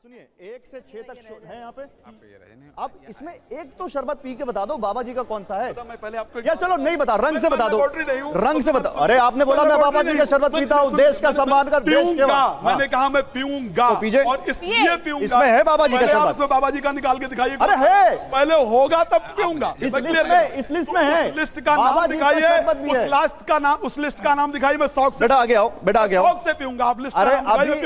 सुनिए 1 से 6 तक है यहाँ पे। अब इसमें एक तो शरबत पी के बता दो बाबा जी का कौन सा है। मैं पहले आपको या चलो नहीं बता, रंग से बता दो, रंग से बता। अरे आपने बोला मैं बाबा जी का शरबत पीता हूँ, देश का सम्मान कर, देश के। मैंने कहा मैं पीऊंगा तो पीजिए। और इसलिए पीऊंगा। इसमें है बाबा जी का शरबत। इसमें बाबा जी का निकाल के दिखाइए। अरे है, पहले होगा तब पीऊंगा। इस लिस्ट में है। लिस्ट का नाम दिखाइए, उस लिस्ट का नाम दिखाइए। मैं शौक से, बेटा आगे आओ, बेटा आगे आओ। शौक से पीऊंगा। आप लिस्ट अरे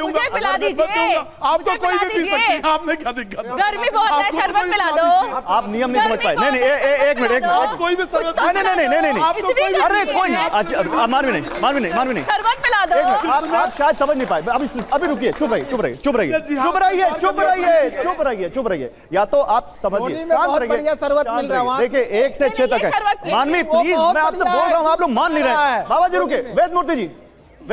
मुझे पिला दीजिए, आप तो कोई भी पी सकती हैं, आपने क्या दिक्कत है? गर्मी बहुत है, शरबत पिला दो। आप नियम नहीं समझ पाए। नहीं नहीं, एक मिनट, आप कोई भी शरबत, नहीं, आप तो कोई भी, अरे कोई अच्छा, मानवी नहीं। शरबत पिला दो। आप शायद समझ नहीं पाए। अभी रुकिए, चुप रहिए। या तो आप समझिए, शांत रहिए। देखिए 1 से 6 तक है। मानवी प्लीज, मैं आपसे बोल रहा हूँ, आप लोग मान नहीं रहे। बाबा जी रुके, वेद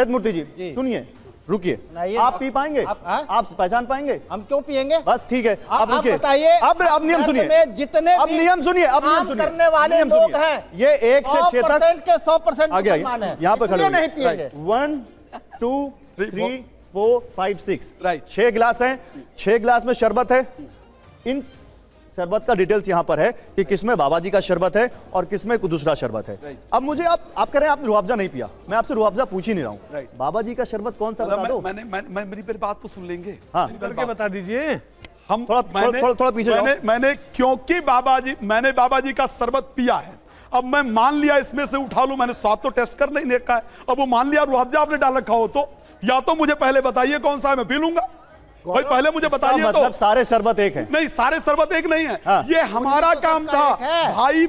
मूर्ति जी सुनिए, रुकिए। आप पी पाएंगे? आप पहचान पाएंगे? हम क्यों पिएंगे? बस ठीक है, आप रुकिए। बताइए, अब नियम सुनिए, जितने अब नियम सुनिए, करने वाले लोग हैं, ये 1 से 6 तक के 100% आगे आइए, यहाँ पे खड़े नहीं पिएंगे। 1 2 3 4 5 6 राइट, 6 गिलास हैं। 6 गिलास में शरबत है। इन शरबत का डिटेल्स यहाँ पर है कि किसमें बाबा जी का शरबत है और किसमें दूसरा शरबत है। अब मुझे आप कह रहे हैं आपने रुआवजा नहीं पिया, मैं आपसे रुआवजा पूछ ही नहीं रहा हूँ। बाबा जी का शरबत कौन सा बता दो। मेरी बात तो सुन लेंगे। हाँ, करके बता दीजिए। हम थोड़ा पीछे जाओ। मैंने क्योंकि मैंने बाबा जी का शरबत पिया है, अब मैं मान लिया इसमें से उठा लूं। मैंने स्वाद तो टेस्ट कर नहीं देखा है। अब वो मान लिया रुआवजा आपने डाल रखा हो, तो या तो मुझे पहले बताइए कौन सा है, मैं पी लूंगा। भाई पहले मुझे बताइए। मतलब तो सारे शरबत एक है? नहीं, सारे शरबत एक नहीं है। हाँ। ये हमारा काम था।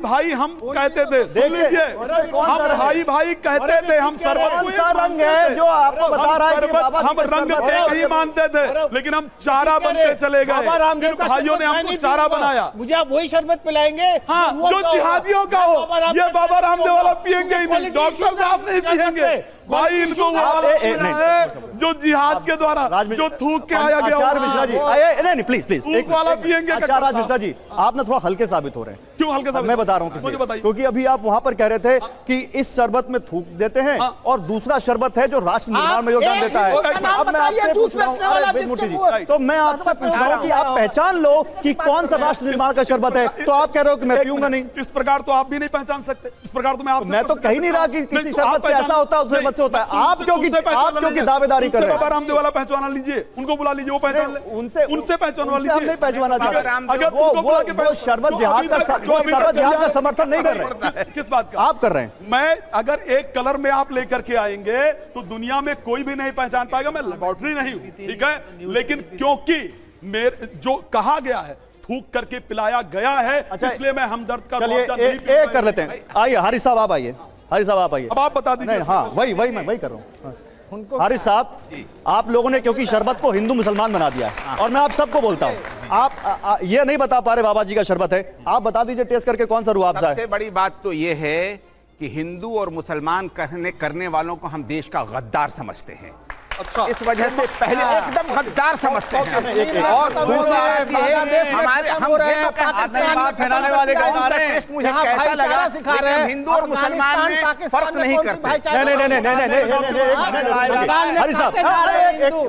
भाई हम कहते थे, सुन लीजिए, हम भाई कहते थे, हम शरबत कौन सा रंग है जो आपको बता रहा है कि बाबा हम रंग एक ही मानते थे, लेकिन हम चारा बनते चले गए। भाइयों ने हमको चारा बनाया। मुझे आप वही शरबत पिलाएंगे? हाँ, जो जिहादियों का हो। ये बाबा रामदेव वाला पियेंगे ही नहीं, डॉक्टर साहब नहीं पियेंगे। भाई इनको जो जिहाद के द्वारा जो थूक के आया गया। आचार्य मिश्रा जी, नहीं प्लीज एक वाला पियेंगे। आचार्य मिश्रा जी, आप ना थोड़ा हल्के साबित हो रहे हैं। क्यों हल्के साबित? मैं बता रहा हूँ, क्योंकि अभी आप वहां पर कह रहे थे कि इस शरबत में थूक देते हैं और दूसरा शरबत है जो राष्ट्र निर्माण में योगदान देता है। अब मैं आपसे पूछ रहा हूँ, तो मैं आपसे पूछ रहा हूँ कि आप पहचान लो कि कौन सा राष्ट्र निर्माण का शरबत है, तो आप कह रहे हो कि मैं पीऊंगा नहीं। इस प्रकार तो आप भी नहीं पहचान सकते। इस प्रकार तो मैं तो कहीं नहीं रहा कि किसी शरबत से ऐसा होता है, उससे बच्चे होता है। आप क्योंकि दावेदारी कर रहे हैं। बाबा रामदेव वाला पहचाना लीजिए, उनको बुला लीजिए, वो पहचान ले। उनसे पहचानवा लीजिए। हम नहीं पहचाना चाहते। अगर वो शरबत जिहाद का समर्थन नहीं कर रहे। किस बात का आप कर रहे हैं? मैं अगर एक कलर में आप लेकर के आएंगे तो दुनिया में कोई भी नहीं पहचान पाएगा। मैं लेबोरेटरी नहीं हूं, ठीक है, लेकिन क्योंकि मेरे जो कहा गया है थूक करके पिलाया गया है, इसलिए मैं हमदर्द का चलिए एक कर लेते हैं। आइए हारिस साहब, आप आइए। हारिस साहब आप आइए। अब आप बता दीजिए। हाँ, मैं वही कर रहा हूँ। हारिस साहब, आप लोगों ने क्योंकि शरबत को हिंदू मुसलमान बना दिया है, और मैं आप सबको बोलता हूँ, आप ये नहीं बता पा रहे बाबा जी का शरबत है। आप बता दीजिए टेस्ट करके कौन सा रुआवजा है। सबसे बड़ी बात तो ये है कि हिंदू और मुसलमान करने वालों को हम देश का गद्दार समझते हैं। अच्छा, इस वजह से पहले एकदम गद्दार समझते हैं। और दूसरी बात ये है, हमारे हम ये तो फैलाने वाले टेस्ट मुझे कैसा लगा, लेकिन हिंदू और मुसलमान में फर्क नहीं करते। नहीं, हरी साहब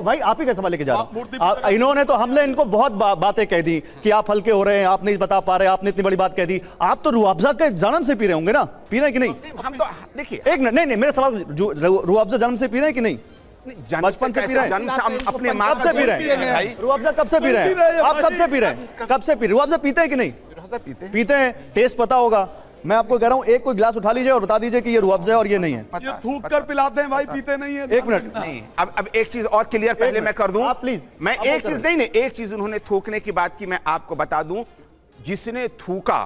भाई आप ही का सवाल लेके जा रहा हूं। इन्होंने तो हमने इनको बहुत बातें कह दी कि आप हल्के हो रहे हैं, आप नहीं बता पा रहे, आपने इतनी बड़ी बात कह दी। आप तो रुआवजा के जन्म से पी रहे होंगे ना? पी रहे हैं कि नहीं? हम तो देखिए, एक नहीं, मेरा सवाल, रुआवजा जन्म से पी रहे हैं कि नहीं? बचपन से पी रहे हैं? अपने माँ कब से पी रहे हैं? रुआवजा कब से पी रहे हैं? आप कब से पी रहे हैं? कब से पी? रुआवजा पीते हैं कि नहीं? पीते हैं। टेस्ट पता होगा। मैं आपको कह रहा हूं, एक कोई गिलास उठा लीजिए और बता दीजिए कि ये रुआवजा है और ये नहीं है। ये थूक कर पिलाते हैं भाई, पीते नहीं है। एक मिनट, नहीं, अब एक चीज और क्लियर पहले मैं कर दूं। प्लीज, मैं एक चीज नहीं, एक चीज उन्होंने थूकने की बात की, मैं आपको बता दूं, जिसने थूका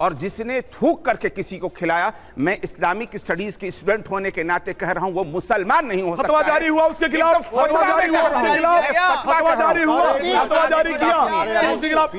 और जिसने थूक करके किसी को खिलाया, मैं इस्लामिक स्टडीज के स्टूडेंट होने के नाते कह रहा हूं, वो मुसलमान नहीं हो सकता। फतवा जारी हुआ उसके खिलाफ, फतवा जारी हुआ उसके खिलाफ, फतवा जारी हुआ, फतवा जारी किया उसके खिलाफ।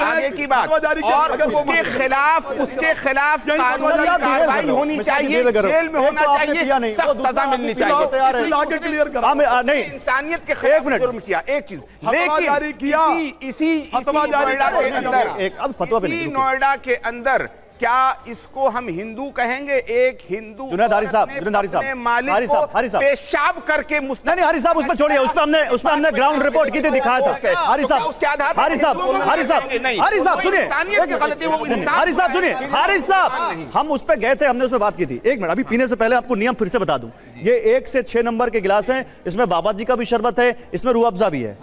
आगे की बात, और उसके खिलाफ कानूनी कार्रवाई होनी चाहिए, जेल में होना चाहिए, सख्त सजा मिलनी चाहिए। आगे क्लियर करा नहीं, इंसानियत के खिलाफ जुर्म किया। एक चीज, लेकिन इसी नोएडा के अंदर, एक अब फतवा पे नोएडा के अंदर क्या इसको हम हिंदू कहेंगे? एक हिंदू जुनैद हारी साहब, जुनैद हारी साहब, अपने मालिक हारी साहब, हारी को साहब। पेशाब करके नहीं हारी साहब, उसमें छोड़िए, उसमें हमने ग्राउंड रिपोर्ट की थी, दिखाया था। हारी साहब, उसके आधार पर हारी साहब, हारी साहब, हारी साहब सुनिए, इंसानियत की गलती, वो इंसान हारी साहब सुनिए, हारी साहब, हम उस पे गए थे, हमने उसमें बात की थी। एक मिनट, अभी पीने से पहले आपको नियम फिर से बता दूं। ये 1 से 6 नंबर के गिलास हैं, इसमें बाबा जी का भी शरबत है, इसमें रूह अफ़ज़ा भी है।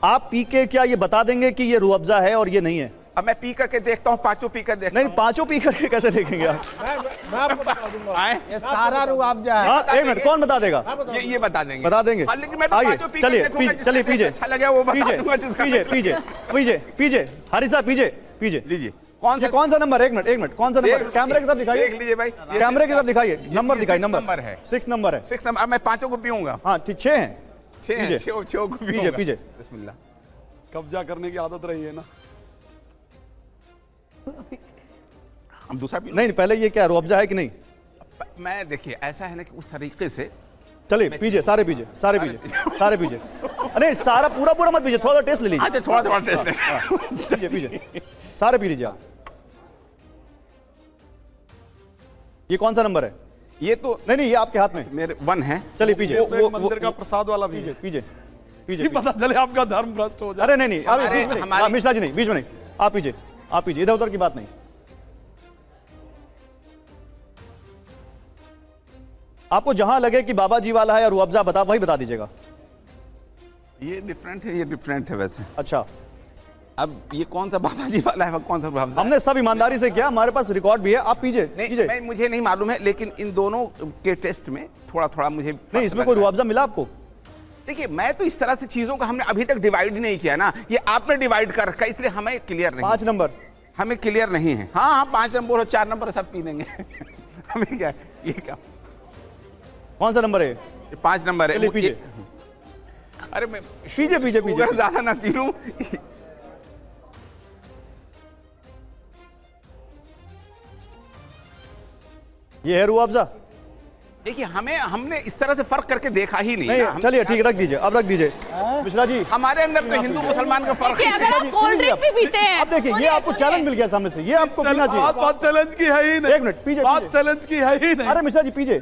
आप पी के क्या ये बता देंगे कि ये रूह अफ़ज़ा है और ये नहीं है? अब मैं पी करके देखता हूँ, पांचों पी कर देखता नहीं, पांचों पी करके कैसे देखेंगे आप? मैं आपको बता दूंगा। आए? ये सारा रूह अफ़ज़ा है। हाँ, एक मिनट, कौन बता देगा? ये बता देंगे, बता देंगे। हाँ, लेकिन मैं तो आइए, पांचों पी कर चलिए, देखूंगा, चलिए जिसका पीजिए, अच्छा लगे वो बता पीजिए, दूंगा, जिसका पीजिए, नहीं पीजिए, पीजिए, पीजिए, हारी साहब पीजिए, पीजिए। लीजिए। कौन सा नंबर? एक मिनट, कौन सा नंबर? कैमरे की तरफ दिखाइए, देख लीजिए भाई, कैमरे की तरफ दिखाइए, नंबर दिखाइए, 6 नंबर नंबर है, 6 नंबर है। 6 नंबर। अब मैं पांचों को पीऊंगा। हाँ ठीक, 6 हैं, पीजिए, पीजिए, पीजिए। बिस्मिल्लाह। कब्जा करने की आदत रही है ना। हम दूसरा पी। नहीं, पहले ये क्या रूह अफ़ज़ा है कि नहीं? मैं देखिए, ऐसा है ना कि उस तरीके से चलिए पीजिए, सारे पीजिए, सारे पीजिए, सारे पीजिए। अरे सारा पूरा मत पीजिए, थोड़ा टेस्ट ले लीजिए। अच्छा, थोड़ा टेस्ट है। पीजिए, पीजिए, सारे पी लीजिए आप। ये कौन सा नंबर है? ये तो नहीं, ये आपके हाथ में। मेरे 1 है। चलिए पीजिए, एक मंदिर का प्रसाद वाला भी है। पीजिए, नहीं पता चले आपका धर्म भ्रष्ट हो जाए। अरे नहीं, अभी बीच में नहीं, हमारे- हाँ, मिश्रा जी नहीं, बीच में नहीं, आप पीजिए, आप पीजिए, इधर उधर की बात नहीं। आपको जहां लगे कि बाबा जी वाला है या रूह अफ़ज़ा बता, वही बता दीजिएगा। ये डिफरेंट है, ये डिफरेंट है वैसे। अच्छा, अब ये कौन सा बाबा जी वाला है, कौन सा रूह अफ़ज़ा है? हमने सब ईमानदारी से किया, हमारे पास रिकॉर्ड भी है, आप पीजिए, पीजिए। नहीं, मुझे नहीं मालूम है, लेकिन इन दोनों के टेस्ट में थोड़ा मुझे नहीं, इसमें कोई रूह अफ़ज़ा मिला आपको? देखिए, मैं तो इस तरह से चीजों का हमने अभी तक डिवाइड ही नहीं किया ना, ये आपने डिवाइड कर रखा है, इसलिए हमें क्लियर नहीं। 5 नंबर, हमें क्लियर नहीं है। हाँ, 5 नंबर और 4 नंबर सब पी लेंगे। हमें क्या है? ये क्या? कौन सा नंबर है? ये 5 नंबर है। चलिए पीजिए, अरे मैं पीजिए, पीजिए, पीजिए। अगर ज्यादा ना पी लूं। ये है रूह अफ़ज़ा? देखिए, हमने इस तरह से फर्क करके देखा ही नहीं ना। नहीं, चलिए ठीक, रख दीजिए, अब रख दीजिए मिश्रा जी। हमारे अंदर तो हिंदू मुसलमान का फर्क देखिए, ही अगर नहीं। आप कोल्ड ड्रिंक भी पीते हैं, अब देखिए, ये आपको चैलेंज मिल गया सामने से, ये आपको पीना चाहिए। बात चैलेंज की है ही नहीं। एक मिनट, पीजिए, बात पीजिए। चैलेंज की है ही नहीं। अरे मिश्रा जी पीजिए, ये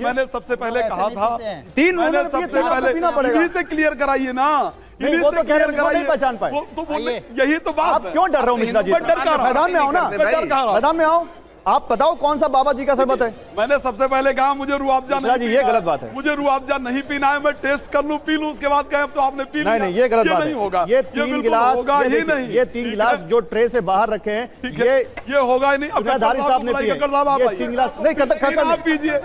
मैंने सबसे पहले कहा था, 3 मैंने महीने सबसे पहले पीना पड़ेगा। इन्हीं से क्लियर कराइए ना। नहीं, वो तो कह रहे हैं, वो नहीं पहचान पाए। वो तो बोले, यही तो बात आप है। क्यों डर रहे हो मिश्रा जी? मैं डर का रहा हूं। मैदान में आओ ना, मैं डर का रहा हूं। मैदान में आओ, आप बताओ कौन सा बाबा जी का शरबत है? मैंने सबसे पहले कहा मुझे रूह अफ़ज़ा मिश्रा जी, नहीं ये पीना गलत बात है। मुझे रूह अफ़ज़ा नहीं पीना है, मैं टेस्ट कर लूं, पी लूं, उसके बाद कहें तो आपने पी लिया। नहीं, ये गलत बात नहीं है। होगा। ये बिल्कुल 3 गिलास, होगा ही नहीं। ये 3 गिलास जो ट्रे से बाहर रखे हैं, ये होगा ही नहीं। अब जुनैद हारी साहब ने पिए, कक्कड़ साहब आप ये आइए। 3 गिलास नहीं, खक्कर आप पीजिए।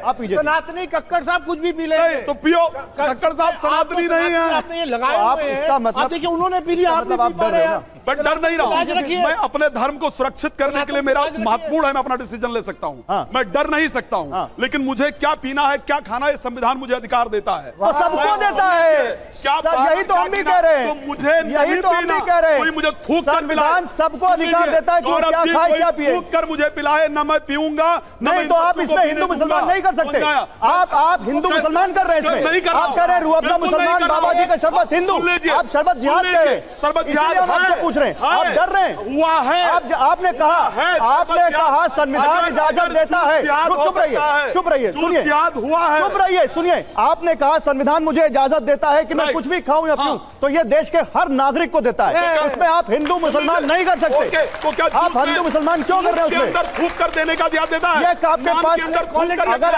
आप पीजिए। सनातनी कक्कड़ साहब कुछ भी पी लेंगे। तो पियो, कक्कड़ साहब सनातनी नहीं है। आपने ये लगाए आप हुए हैं। इसका मतलब- आप देखिए, उन्होंने पी लिया, आप मतलब नहीं आप पी पा डर रहे रहे हो हैं। ना? बट डर नहीं रहा लाज हूं। रखिए। मैं अपने धर्म को सुरक्षित करने के लिए मेरा लाज रखिए। महत्वपूर्ण है, मैं अपना डिसीजन ले सकता हूं। हाँ। मैं डर नहीं सकता हूं। हाँ। लेकिन मुझे क्या पीना है, क्या खाना है, संविधान मुझे अधिकार देता है। तो सबको देता है। क्या यही तो हम भी कह रहे हैं। तो मुझे यही नहीं तो हम पीना। भी कह रहे हैं। कोई मुझे थूक कर संविधान पिलाए। सबको अधिकार सुनिए, देता है कि वो गौरव क्या जी, खाए, कोई क्या पिए। थूक कर मुझे पिलाए, न मैं पीऊंगा, न नहीं मैं तो आप बच्चों को इसमें पीने हिंदू मुसलमान दूंगा। नहीं कर सकते। समझ आया? आप हिंदू मुसलमान कर रहे हैं इसमें। नहीं कर रहा आप कह रहे हैं रूह अफ़ज़ा बिल्कुल नहीं मुसलमान, कर रहा बाबा जी हूं। का शरबत हिंदू, सुन लीजिए, आप शरबत जिहाद सुन कह रहे लीजिए, हैं। शरबत इसलिए जिहाद हम आपसे है। पूछ रहे हैं, आप डर रहे हैं। हुआ है। आपने कहा, आपने कहा संविधान इजाजत देता है। चुप रहिए, चुप रहिए, सुनिए, याद हुआ है। चुप रहिए, सुनिए। आपने कहा संविधान मुझे इजाजत देता है कि मैं कुछ भी खाऊं या पीऊं, तो ये देश के हर नागरिक को देता है। इसमें आप हिंदू मुसलमान नहीं कर सकते। तो क्या आप हिंदू मुसलमान क्यों कर रहे हैं उसमें? अंदर थूक कर देने का दिया देता है। ये आपके पास अगर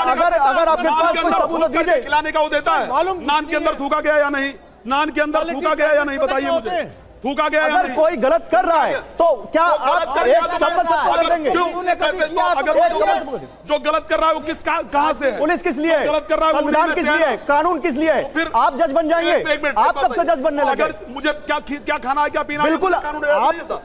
आपके पास कोई सबूत तो दीजिए। खिलाने का वो देता है। नान के अंदर थूका गया या नहीं, नान के अंदर थूका गया या नहीं, बताइए मुझे। थूका गया या अगर नहीं? कोई गलत कर रहा है तो क्या आप एक शब्द सबको कर देंगे? जो गलत कर रहा है वो किस कहां से है? पुलिस किस लिए है? गलत कर रहा है वो संविधान किस लिए है? कानून किस लिए है? फिर आप जज बन जाएंगे। एक मिनट, आप कब से जज बनने लगे? अगर मुझे क्या खाना है, क्या पीना है, बिल्कुल, कानून याद आप- नहीं था।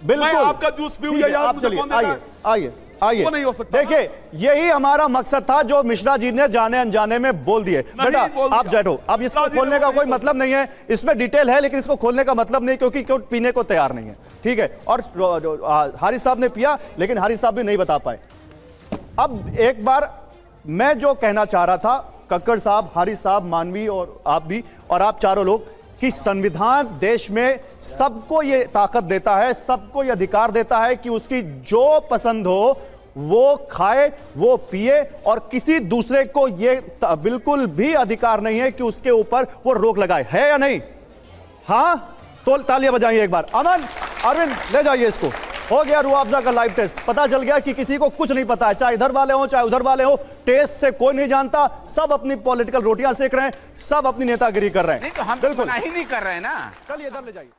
बिल्कुल, मैं आपका जूस पीऊंगा, याद आप मुझे चलिए, कौन देता है? आइए आइए आइए। वो नहीं हो सकता। देखिए, यही हमारा मकसद था जो मिश्रा जी ने जाने अनजाने में बोल दिए। बेटा बोल दिया। आप बैठो, अब इसको मिश्रा जी खोलने ने का वो कोई नहीं मतलब नहीं है, इसमें डिटेल है लेकिन इसको खोलने का मतलब नहीं, क्योंकि क्यों पीने को तैयार नहीं है। ठीक है, और हारिस साहब ने पिया लेकिन हारिस साहब भी नहीं बता पाए। अब एक बार मैं जो कहना चाह रहा था, कक्कड़ साहब, हारिस साहब, मानवी और आप भी, और आप चारों लोग, कि संविधान देश में सबको ये ताकत देता है, सबको ये अधिकार देता है कि उसकी जो पसंद हो वो खाए, वो पिए, और किसी दूसरे को ये बिल्कुल भी अधिकार नहीं है कि उसके ऊपर वो रोक लगाए। है या नहीं? हाँ, तो तालियां बजाइए एक बार। अमन, अरविंद ले जाइए इसको। हो गया रूह अफ़ज़ा का लाइव टेस्ट। पता चल गया कि किसी को कुछ नहीं पता है, चाहे इधर वाले हो चाहे उधर वाले हो। टेस्ट से कोई नहीं जानता, सब अपनी पॉलिटिकल रोटियां सेक रहे हैं, सब अपनी नेतागिरी कर रहे हैं। नहीं तो हम तो मना ही नहीं कर रहे हैं ना। चलिए इधर ले जाइए।